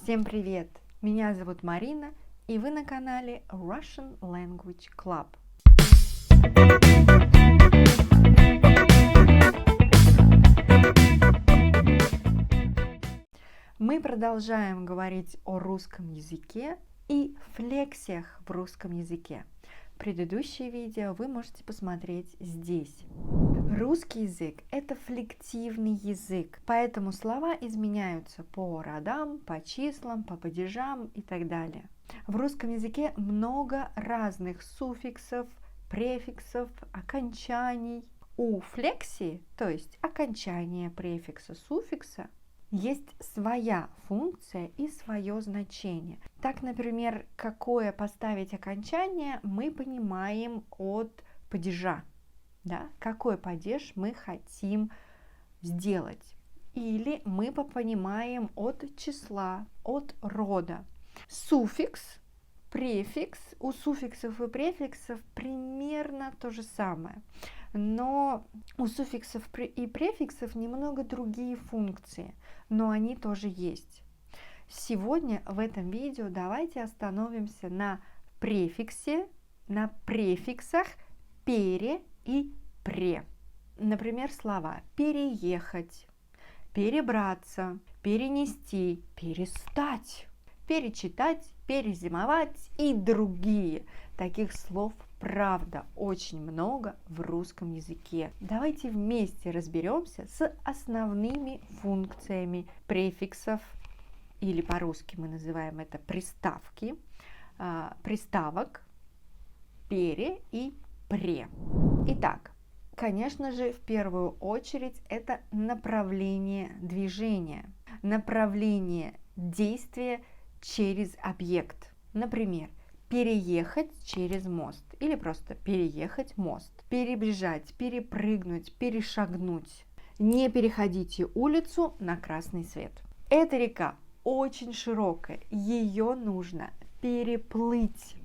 Всем привет! Меня зовут Марина, и вы на канале Russian Language Club. Мы продолжаем говорить о русском языке и флексиях в русском языке. Предыдущее видео вы можете посмотреть здесь. Русский язык – это флективный язык, поэтому слова изменяются по родам, по числам, по падежам и так далее. В русском языке много разных суффиксов, префиксов, окончаний. У флексии, то есть окончания префикса, суффикса, есть своя функция и свое значение. Так, например, какое поставить окончание, мы понимаем от падежа. Да? Какой падеж мы хотим сделать. Или мы понимаем от числа, от рода. Суффикс, префикс, у суффиксов и префиксов примерно то же самое. Но у суффиксов и префиксов немного другие функции, но они тоже есть. Сегодня в этом видео давайте остановимся на префиксе, на префиксах пере и пре. Например, слова переехать, перебраться, перенести, перестать, перечитать, перезимовать и другие. Таких слов правда очень много в русском языке. Давайте вместе разберемся с основными функциями префиксов, или по-русски мы называем это приставки, приставок пере и пре. Итак, конечно же, в первую очередь это направление движения, направление действия через объект. Например, переехать через мост или просто переехать мост, перебежать, перепрыгнуть, перешагнуть. Не переходите улицу на красный свет. Эта река очень широкая, ее нужно переплыть.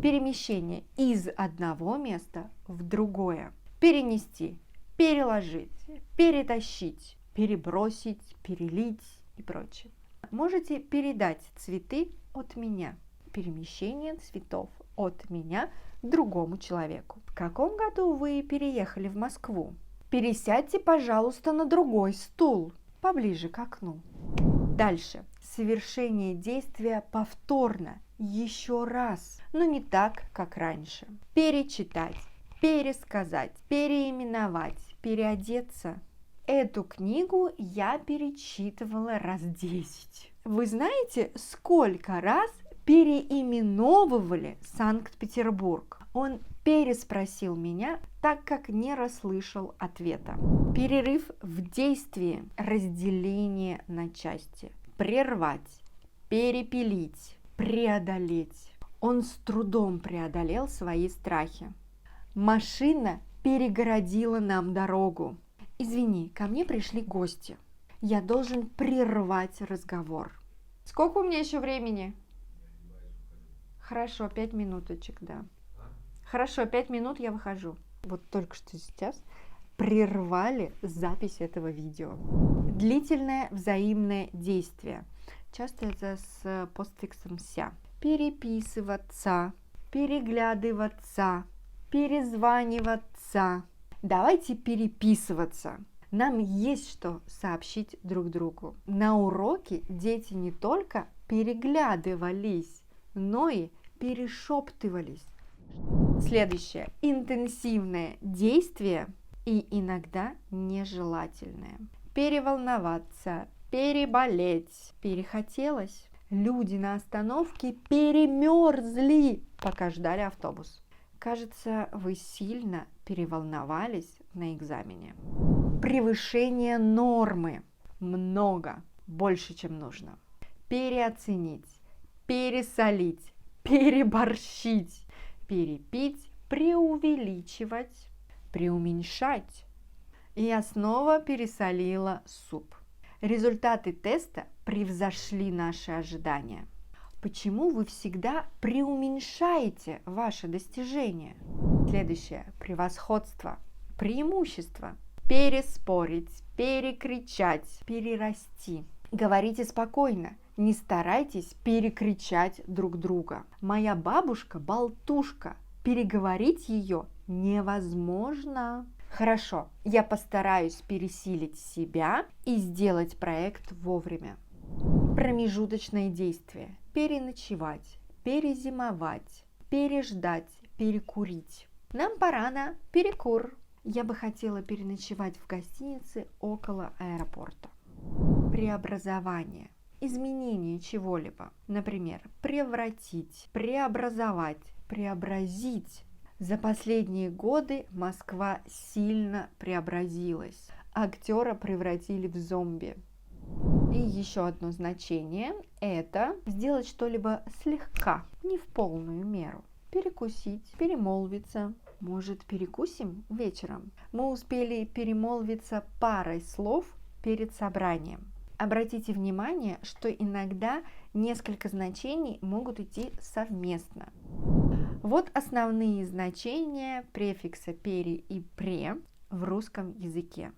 Перемещение из одного места в другое. Перенести, переложить, перетащить, перебросить, перелить и прочее. Можете передать цветы от меня. Перемещение цветов от меня к другому человеку. В каком году вы переехали в Москву? Пересядьте, пожалуйста, на другой стул, поближе к окну. Дальше. Совершение действия повторно, еще раз, но не так, как раньше. Перечитать, пересказать, переименовать, переодеться. Эту книгу я перечитывала раз 10. Вы знаете, сколько раз переименовывали Санкт-Петербург? Он переспросил меня, так как не расслышал ответа. Перерыв в действии, разделение на части. Прервать, перепилить, преодолеть. Он с трудом преодолел свои страхи. Машина перегородила нам дорогу. Извини, ко мне пришли гости. Я должен прервать разговор. Сколько у меня еще времени? Хорошо, 5 минуточек, да. Хорошо, 5 минут я выхожу. Вот только что сейчас прервали запись этого видео. Длительное взаимное действие. Часто это с постфиксом ся. Переписываться, переглядываться, перезваниваться. Давайте переписываться. Нам есть что сообщить друг другу. На уроке дети не только переглядывались, но и перешептывались. Следующее. Интенсивное действие и иногда нежелательное. Переволноваться, переболеть, перехотелось. Люди на остановке перемерзли, пока ждали автобус. Кажется, вы сильно переволновались на экзамене. Превышение нормы. Много, больше, чем нужно. Переоценить, пересолить, переборщить, перепить, преувеличивать, преуменьшать. Я снова пересолила суп. Результаты теста превзошли наши ожидания. Почему вы всегда преуменьшаете ваши достижения? Следующее. Превосходство, преимущество. Переспорить, перекричать, перерасти. Говорите спокойно, Не старайтесь перекричать друг друга. Моя бабушка болтушка. Переговорить ее невозможно. Хорошо, я постараюсь пересилить себя и сделать проект вовремя. Промежуточные действия. Переночевать, перезимовать, переждать, перекурить. Нам пора на перекур. Я бы хотела переночевать в гостинице около аэропорта. Преобразование. Изменение чего-либо. Например, превратить, преобразовать, преобразить. За последние годы Москва сильно преобразилась. Актера превратили в зомби. И еще одно значение – это сделать что-либо слегка, не в полную меру. Перекусить, перемолвиться. Может, перекусим вечером? Мы успели перемолвиться парой слов перед собранием. Обратите внимание, что иногда несколько значений могут идти совместно. Вот основные значения префикса «пере» и «пре» в русском языке.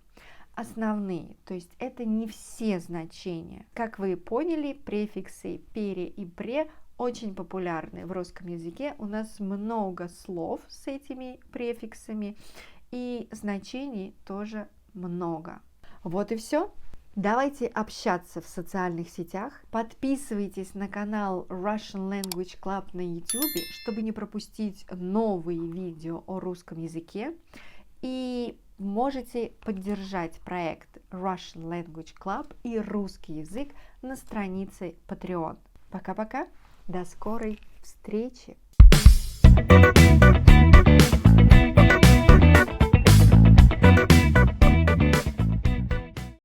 Основные, то есть это не все значения. Как вы поняли, префиксы «пере» и «пре» очень популярны в русском языке. У нас много слов с этими префиксами, и значений тоже много. Вот и все. Давайте общаться в социальных сетях. Подписывайтесь на канал Russian Language Club на YouTube, чтобы не пропустить новые видео о русском языке. И можете поддержать проект Russian Language Club и русский язык на странице Patreon. Пока-пока, до скорой встречи!